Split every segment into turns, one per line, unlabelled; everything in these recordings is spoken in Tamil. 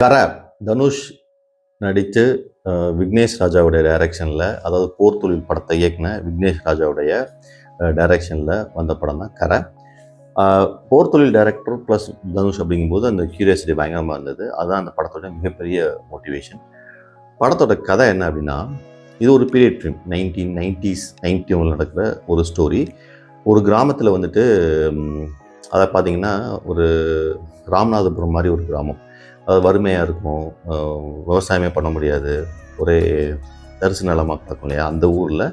கர தனுஷ் நடித்து விக்னேஷ் ராஜாவுடைய டைரக்ஷனில், அதாவது போர் தொழில் படத்தை இயக்குன விக்னேஷ் ராஜாவுடைய டைரக்ஷனில் வந்த படம் தான் கரை. போர் தொழில் டைரக்டர் ப்ளஸ் தனுஷ் அப்படிங்கும்போது அந்த கியூரியாசிட்டி பயங்கரமாக இருந்தது. அதுதான் அந்த படத்தோட மிகப்பெரிய மோட்டிவேஷன். படத்தோட கதை என்ன அப்படின்னா, இது ஒரு பீரியட் ஃபிலிம். 1990s 91 நடக்கிற ஒரு ஸ்டோரி. ஒரு கிராமத்தில் வந்துட்டு அதை பார்த்தீங்கன்னா, ஒரு ராமநாதபுரம் மாதிரி ஒரு கிராமம். அது வறுமையாக இருக்கும், விவசாயமே பண்ண முடியாது, ஒரே தரிசு நிலமாக பார்க்கும் இல்லையா. அந்த ஊரில்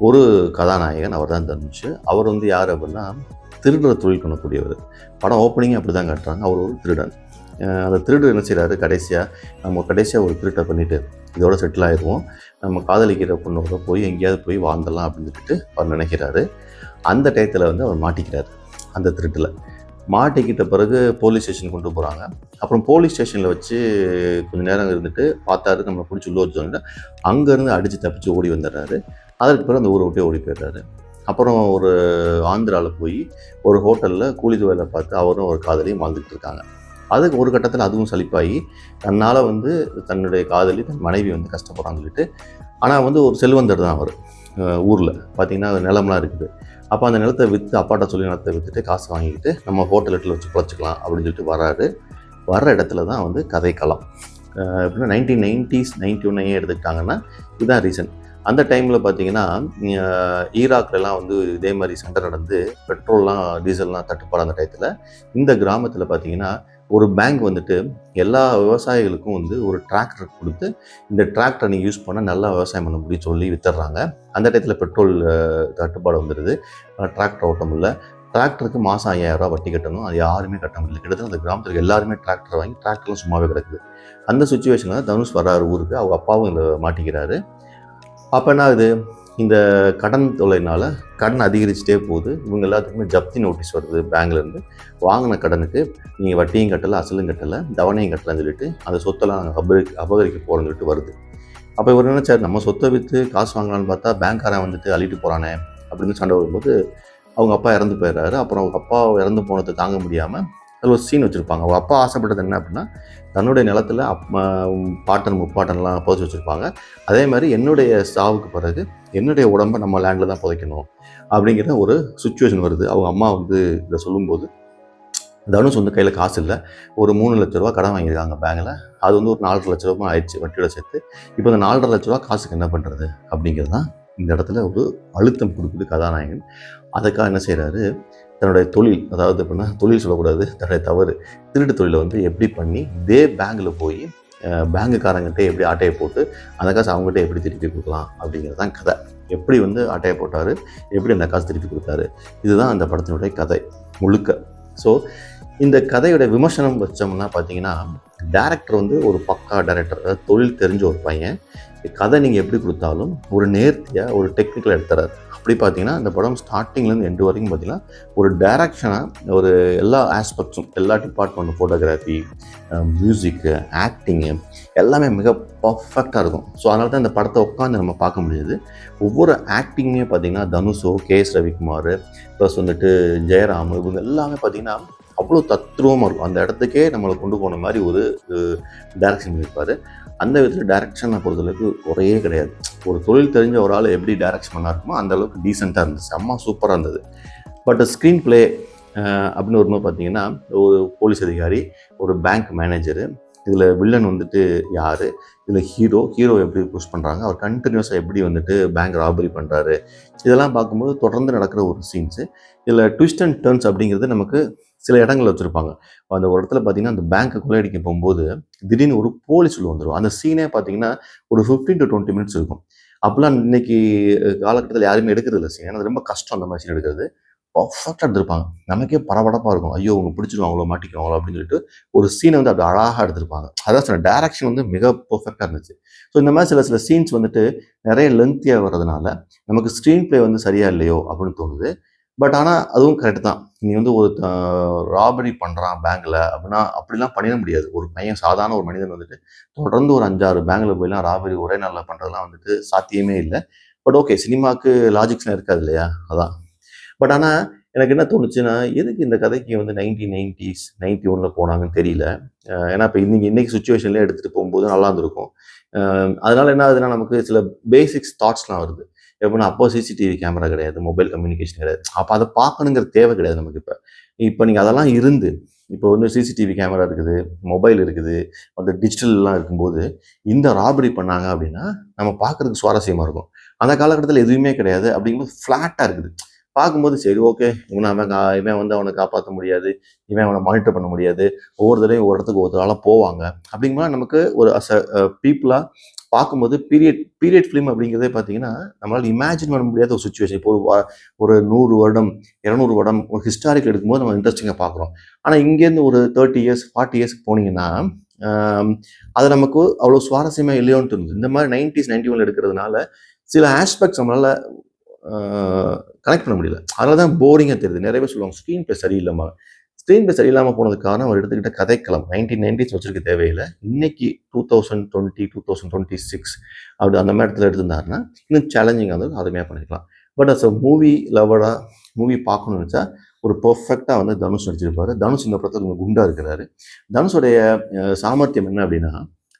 ஒரு கதாநாயகன், அவர் தான் தனுஷ். அவர் வந்து யார் அப்படின்னா, திருடுற தொழில் பண்ணக்கூடியவர். படம் ஓப்பனிங்கே அப்படி தான் காட்டுறாங்க. அவர் ஒரு திருடன். அந்த திருடு என்ன செய்கிறாரு, கடைசியாக ஒரு திருட்டை பண்ணிவிட்டு இதோட செட்டில் ஆயிடுவோம், நம்ம காதலிக்கிற பொண்ணோட போய் எங்கேயாவது போய் வாழ்ந்துடலாம் அப்படின்னு சொல்லிட்டு அவர் நினைக்கிறாரு. அந்த டயத்தில் வந்து அவர் மாட்டிக்கிறார். அந்த திருட்டில் மாட்டிக்கிட்ட பிறகு போலீஸ் ஸ்டேஷன் கொண்டு போகிறாங்க. அப்புறம் போலீஸ் ஸ்டேஷனில் வச்சு கொஞ்சம் நேரம் இருந்துட்டு பார்த்தாரு, நம்மளை பிடிச்சி உள்ள வச்சோன்னா அங்கேருந்து அடித்து தப்பிச்சு ஓடி வந்துடுறாரு. அதற்கு பிறகு அந்த ஊரை விட்டே ஓடி போயிடுறாரு. அப்புறம் ஒரு ஆந்திராவில் போய் ஒரு ஹோட்டலில் கூலி வேலை பார்த்து அவரும் ஒரு காதலியும் வாழ்ந்துக்கிட்டு இருக்காங்க. அதுக்கு ஒரு கட்டத்தில் அதுவும் சலிப்பாகி தன்னால் வந்து தன்னுடைய காதலி, தன் மனைவி வந்து கஷ்டப்படுறான்னு சொல்லிட்டு, ஆனால் வந்து ஒரு செல்வந்தர் தான் அவர். ஊரில் பார்த்திங்கன்னா நிலம்லாம் இருக்குது. அப்போ அந்த நிலத்தை விற்று, அப்பாட்ட சொல்லி நிலத்தை விற்றுட்டு காசு வாங்கிக்கிட்டு நம்ம ஹோட்டலில் வச்சு பிழைச்சிக்கலாம் அப்படின்னு சொல்லிட்டு வர்றாரு. வர்ற இடத்துல தான் வந்து கதைக்களம். எப்படின்னா 1990s 91 எடுத்துக்கிட்டாங்கன்னா இதுதான் ரீசன். அந்த டைமில் பார்த்தீங்கன்னா ஈராக்லாம் வந்து இதே மாதிரி சண்டை நடந்து பெட்ரோல்லாம் டீசல்லாம் தட்டுப்பாடு. அந்த டயத்தில் இந்த கிராமத்தில் பார்த்தீங்கன்னா ஒரு பேங்க் வந்துட்டு எல்லா விவசாயிகளுக்கும் வந்து ஒரு டிராக்டர் கொடுத்து, இந்த டிராக்டரை நீங்கள் யூஸ் பண்ணால் நல்லா விவசாயம் பண்ண முடியும்னு சொல்லி வித்துடுறாங்க. அந்த டயத்தில் பெட்ரோல் தட்டுப்பாடு வந்துடுது, டிராக்டர் ஓட்ட முடியல. டிராக்டருக்கு மாதம் 5000 ரூபா வட்டி கட்டணும். அது யாருமே கட்ட முடியல. கிட்டத்தட்ட அந்த கிராமத்துக்கு எல்லாருமே டிராக்டர் வாங்கி டிராக்டர்லாம் சும்மாவே கிடக்குது. அந்த சுச்சுவேஷனில் தான் தனுஷ் வர்றாரு ஊருக்கு. அவங்க அப்பாவும் இதில் மாட்டிக்கிறாரு. அப்போ என்ன ஆகுது, இந்த கடன் தொல்லைனால் கடன் அதிகரிச்சுட்டே போகுது. இவங்க எல்லாத்துக்குமே ஜப்தி நோட்டீஸ் வருது பேங்க்லேருந்து. வாங்கின கடனுக்கு நீங்கள் வட்டியும் கட்டலை, அசலும் கட்டலை, தவணையும் கட்டலைன்னு சொல்லிட்டு அந்த சொத்தெல்லாம் நாங்கள் அபகரிக்க போகிறோன்னு சொல்லிட்டு வருது. அப்போ இவர் நினைச்சார், நம்ம சொத்தை விற்று காசு வாங்கலான்னு பார்த்தா பேங்க்காரன் வந்துட்டு அள்ளிட்டு போகிறானே அப்படின்னு சண்டை வரும்போது அவங்க அப்பா இறந்து போயிடுறாரு. அப்புறம் அவங்க அப்பா இறந்து போனதை தாங்க முடியாமல் அதில் ஒரு சீன் வச்சுருப்பாங்க. அவங்க அப்பா ஆசைப்பட்டது என்ன அப்படின்னா, தன்னுடைய நிலத்தில் பாட்டன் முப்பாட்டன்லாம் புதைச்சி வச்சுருப்பாங்க. அதே மாதிரி என்னுடைய சாவுக்கு பிறகு என்னுடைய உடம்பை நம்ம லேண்டில் தான் புதைக்கணும் அப்படிங்கிற ஒரு சுச்சுவேஷன் வருது. அவங்க அம்மா வந்து இதை சொல்லும்போது தனுஷ் வந்து கையில் காசு இல்லை. ஒரு 3 லட்ச ரூபா கடன் வாங்கியிருக்காங்க பேங்கில். அது வந்து ஒரு 4.5 லட்ச ரூபா ஆயிடுச்சு வட்டியோட சேர்த்து. இப்போ இந்த 4.5 லட்ச ரூபா காசுக்கு என்ன பண்ணுறது அப்படிங்கிறது தான் இந்த இடத்துல ஒரு அழுத்தம் கொடுக்குது கதாநாயகன். அதுக்காக என்ன செய்கிறாரு, தன்னுடைய தொழில், அதாவது எப்படின்னா தொழில் சொல்லக்கூடாது, தன்னுடைய தவறு, திருட்டு தொழிலை வந்து எப்படி பண்ணி இதே பேங்கில் போய் பேங்குக்காரங்கிட்ட எப்படி ஆட்டையை போட்டு அந்த காசு அவங்ககிட்ட எப்படி திருப்பி கொடுக்கலாம் அப்படிங்கிறது தான் கதை. எப்படி வந்து ஆட்டையை போட்டார், எப்படி அந்த காசு திருப்பி கொடுத்தாரு, இதுதான் அந்த படத்தினுடைய கதை முழுக்க. ஸோ இந்த கதையோட விமர்சனம் வச்சோம்னா பார்த்தீங்கன்னா, டேரக்டர் வந்து ஒரு பக்கா டேரக்டர், அதாவது தொழில் தெரிஞ்ச ஒரு பையன். கதை நீங்கள் எப்படி கொடுத்தாலும் ஒரு நேர்த்தியாக ஒரு டெக்னிக்கல் எடுத்துறாரு. அப்படி பார்த்தீங்கன்னா அந்த படம் ஸ்டார்டிங்லேருந்து எண்டு வரைக்கும் பார்த்தீங்கன்னா ஒரு டைரக்ஷனாக ஒரு எல்லா ஆஸ்பெக்ட்ஸும், எல்லா டிபார்ட்மெண்ட்டும், ஃபோட்டோகிராஃபி, மியூசிக்கு, ஆக்டிங்கு எல்லாமே மிக பர்ஃபெக்டாக இருக்கும். ஸோ அதனால தான் இந்த படத்தை உட்காந்து நம்ம பார்க்க முடியுது. ஒவ்வொரு ஆக்டிங்குமே பார்த்தீங்கன்னா தனுஷோ, கேஎஸ் ரவிக்குமார் ப்ளஸ் வந்துட்டு ஜெயராம், இவங்க எல்லாமே பார்த்தீங்கன்னா அவ்வளோ தத்ரூபமாக இருக்கும். அந்த இடத்துக்கே நம்மளை கொண்டு போன மாதிரி ஒரு டைரக்ஷன் பண்ணியிருப்பார். அந்த விதத்தில் டைரக்ஷனை பொறுத்தளவுக்கு குறையே கிடையாது. ஒரு தொழில் தெரிஞ்ச ஒரு ஆள் எப்படி டைரக்ஷன் பண்ணா இருக்குமோ அந்த அளவுக்கு டீசெண்டாக இருந்துச்சு, செம்ம சூப்பராக இருந்தது. பட் ஸ்க்ரீன் பிளே அப்படின்னு வரும்போது பார்த்தீங்கன்னா, ஒரு போலீஸ் அதிகாரி, ஒரு பேங்க் மேனேஜரு, இதில் வில்லன் வந்துட்டு யார், இதில் ஹீரோ எப்படி புஷ் பண்ணுறாங்க, அவர் கண்டினியூஸாக எப்படி வந்துட்டு பேங்க் ராபரி பண்ணுறாரு, இதெல்லாம் பார்க்கும்போது தொடர்ந்து நடக்கிற ஒரு சீன்ஸு. இதில் ட்விஸ்ட் அண்ட் டர்ன்ஸ் அப்படிங்கிறது நமக்கு சில இடங்கள் வச்சுருப்பாங்க. அந்த ஒரு இடத்துல பார்த்தீங்கன்னா, அந்த பேங்க்கை கொள்ளையடிக்க போகும்போது திடீர்னு ஒரு போலீஸ் உள்ள வந்துடும். அந்த சீனே பார்த்தீங்கன்னா ஒரு 15 to 20 மினிட்ஸ் இருக்கும். அப்போலாம் இன்னைக்கு காலகட்டத்தில் யாருமே எடுக்கிறது இல்லை சீன். ஏன்னா அது ரொம்ப கஷ்டம் அந்த மாதிரி சீன் எடுக்கிறது. பர்ஃபெக்டாக எடுத்திருப்பாங்க. நமக்கே படபடப்பாக இருக்கும். ஐயோ அவங்க பிடிச்சிருவாங்களோ, மாட்டிக்குவாங்களோ அப்படின்னு சொல்லிட்டு ஒரு சீனை வந்து அப்படி அழகாக எடுத்திருப்பாங்க. அதான் சொன்ன டைரக்ஷன் வந்து மிக பர்ஃபெக்டாக இருந்துச்சு. ஸோ இந்த மாதிரி சில சீன்ஸ் வந்துட்டு நிறைய லென்த்தியாக வர்றதுனால நமக்கு ஸ்க்ரீன் பிளே வந்து சரியா இல்லையோ அப்படின்னு தோணுது. பட் ஆனால் அதுவும் கரெக்ட் தான். நீ வந்து ஒரு ராபரி பண்ணுறான் பேங்க்கில் அப்படின்னா அப்படிலாம் பண்ணிட முடியாது. ஒரு பையன், சாதாரண ஒரு மனிதன் வந்துட்டு தொடர்ந்து ஒரு 5, 6 பேங்க்கில் போய்லாம் ராபரி ஒரே நாளில் பண்ணுறதுலாம் வந்துட்டு சாத்தியமே இல்லை. பட் ஓகே, சினிமாவுக்கு லாஜிக்ஸ்லாம் இருக்காது இல்லையா, அதான். பட் ஆனால் எனக்கு என்ன தோணுச்சுன்னா, எதுக்கு இந்த கதைக்கு வந்து 1990s 91ல போனாங்கன்னு தெரியல. ஏன்னா இப்ப இன்னைக்கு சிச்சுவேஷன்லயே எடுத்துட்டு போகும்போது நல்லா இருந்திருக்கும். அதனால என்ன ஆகுதுன்னா, நமக்கு சில பேசிக்ஸ் தாட்ஸ்லாம் வருது. எப்படின்னா, அப்போ சிசிடிவி கேமரா கிடையாது, மொபைல் கம்யூனிகேஷன் கிடையாது. அப்ப அத பார்க்கணுங்கிற தேவை கிடையாது நமக்கு இப்ப. இப்ப நீங்க அதெல்லாம் இருந்து, இப்போ வந்து சிசிடிவி கேமரா இருக்குது, மொபைல் இருக்குது, அந்த டிஜிட்டல்லாம் இருக்கும்போது, இந்த ராபரி பண்ணாங்க அப்படின்னா, நம்ம பார்க்கறதுக்கு சுவாரஸ்யமா இருக்கும். அந்த காலகட்டத்தில எதுவுமே கிடையாது. அப்படிங்கும்போது ஃப்ளாட்டா இருக்குது. பார்க்கும்போது சரி ஓகே. இவன் வந்து அவன காப்பாத்த முடியாது. இவன் அவன மானிட்டர் பண்ண முடியாது. ஒவ்வொரு தடவையும் ஒரு இடத்துக்கு ஒருத்தரால போவாங்க. அப்படிங்கும்போது நமக்கு ஒரு அஸ் அ பீப்பிளா பார்க்கும்போது பீரியட் ஃபிலிம் அப்படிங்கிறதே பார்த்தீங்கன்னா, நம்மளால இமேஜின் பண்ண முடியாத ஒரு சிச்சுவேஷன். இப்போ ஒரு 100 வருடம், 200 வருடம் ஒரு ஹிஸ்டாரிக்கல் எடுக்கும்போது நம்ம இன்ட்ரஸ்டிங்கா பார்க்குறோம். ஆனா இங்கேருந்து ஒரு 30 இயர்ஸ், 40 இயர்ஸ்க்கு போனீங்கன்னா, ஆம் அது நமக்கு அவ்வளோ சுவாரஸ்யமா இல்லையோன்னு தோணுது. இந்த மாரி 90ஸ், 91ல எடுக்கிறதுனால, சில ஆஸ்பெக்ட்ஸ் நம்மளால ஆ கனெக்ட் பண்ண முடியல. அதனால தான் போரிங்கா தெரியுது. நெறைய பேர் சொல்லுவாங்க, ஸ்க்ரீன் பிளே சரியில்லம்பாங்க. ஸ்க்ரீன் பிளே சரியில்லாம போனதுக்கு காரணம் அவர் எடுத்துக்கிட்ட கதைக்களம். 1990ஸ் வச்சிருக்க தேவையில்ல. இன்னைக்கு 2020, 2026 அப்படி அந்த மாரி இடத்துல எடுத்திருந்தாருன்னா, இன்னும் சேலஞ்சிங்கா வந்து அருமையா பண்ணியிருக்கலாம். பட் அஸ் அ மூவி லவ்வரா, மூவி பார்க்கணும்னு நெனச்சா, ஒரு பெர்ஃபெக்ட்டா வந்து தனுஷ் நடிச்சிருப்பாரு. தனுஷ் இந்த படத்துல கொஞ்சம் குண்டா இருக்கிறாரு. தனுஷோடைய சாமர்த்தியம் என்ன அப்படின்னா,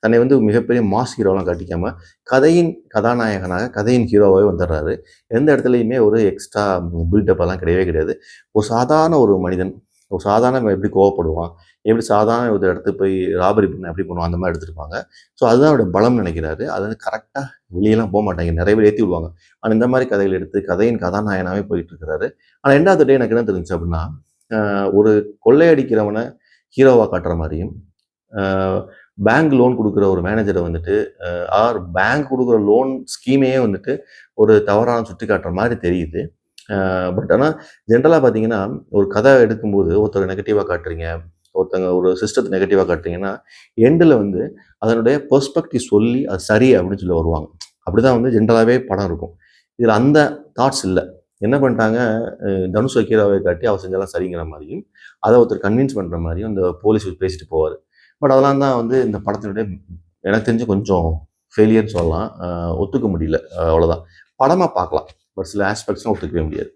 தன்னை வந்து மிகப்பெரிய மாஸ் ஹீரோலாம் காட்டிக்காம, கதையின் கதாநாயகனாக, கதையின் ஹீரோவாவே வந்துடுறாரு. எந்த இடத்துலயுமே ஒரு எக்ஸ்ட்ரா பில்டப் எல்லாம் கிடையவே கிடையாது. ஒரு சாதாரண ஒரு மனிதன், ஒரு சாதாரணவன் எப்படி கோவப்படுவான், எப்படி சாதாரண ஒரு இடத்துக்கு போய் ராபரி பண்ண எப்படி பண்ணுவான், அந்த மாரி எடுத்திருப்பாங்க. ஸோ அதுதான் அவருடைய பலம்னு நெனைக்கிறாரு. அது வந்து கரெக்ட்டா வெளியலாம் போமாட்டாய்ங்க. நெறைய பேர் ஏத்தி விடுவாங்க. ஆனா இந்த மாரி கதைகள் எடுத்து கதையின் கதாநாயகனாவே போயிட்டு இருக்கிறாரு. ஆனா எண்ட் ஆஃப் த டே எனக்கு என்ன தெரிஞ்சுச்சு அப்படின்னா, ஒரு கொள்ளையடிக்கிறவன ஹீரோவா காட்டுற மாரியும், அ பேங்க் லோன் குடுக்குற ஒரு மேனேஜர வந்துட்டு, பேங்க் குடுக்குற லோன் ஸ்கீமையே வந்துட்டு ஒரு தவறான சுட்டிக்காட்டுற மாரி தெரியுது. பட் ஆனா ஜென்ரலா பார்த்தீங்கன்னா, ஒரு கதை எடுக்கும்போது ஒருத்தர நெகட்டிவா காட்டுறீங்க, ஒருத்தங்க ஒரு சிஸ்டத்த நெகட்டிவா காட்டுறீங்கன்னா, எண்டுல வந்து அதனுடைய பெர்ஸ்பெக்டிவ் சொல்லி அது சரி அப்படின்னு சொல்லி வருவாங்க. அப்படிதான் வந்து ஜென்ரலாவே படம் இருக்கும். இதுல அந்த தாட்ஸ் இல்ல. என்ன பண்ணிட்டாங்க, தனுஷ ஹீரோவா காட்டி அவர் செஞ்சதெல்லாம் சரிங்கிற மாரியும், அத ஒருத்தர் கன்வின்ஸ் பண்ற மாரியும் இந்த போலீஸ் பேசிட்டு போவாரு. பட் அதெல்லாம் தான் வந்து இந்த படத்தினுடைய எனக்கு தெரிஞ்சு கொஞ்சம் ஃபெயிலியர்ன்னு சொல்லலாம். ஒத்துக்க முடியல. அவ்வளோதான். படமா பார்க்கலாம். ஒரு சில ஆஸ்பெக்ட்ஸ்லாம் ஒத்துக்கவே முடியாது.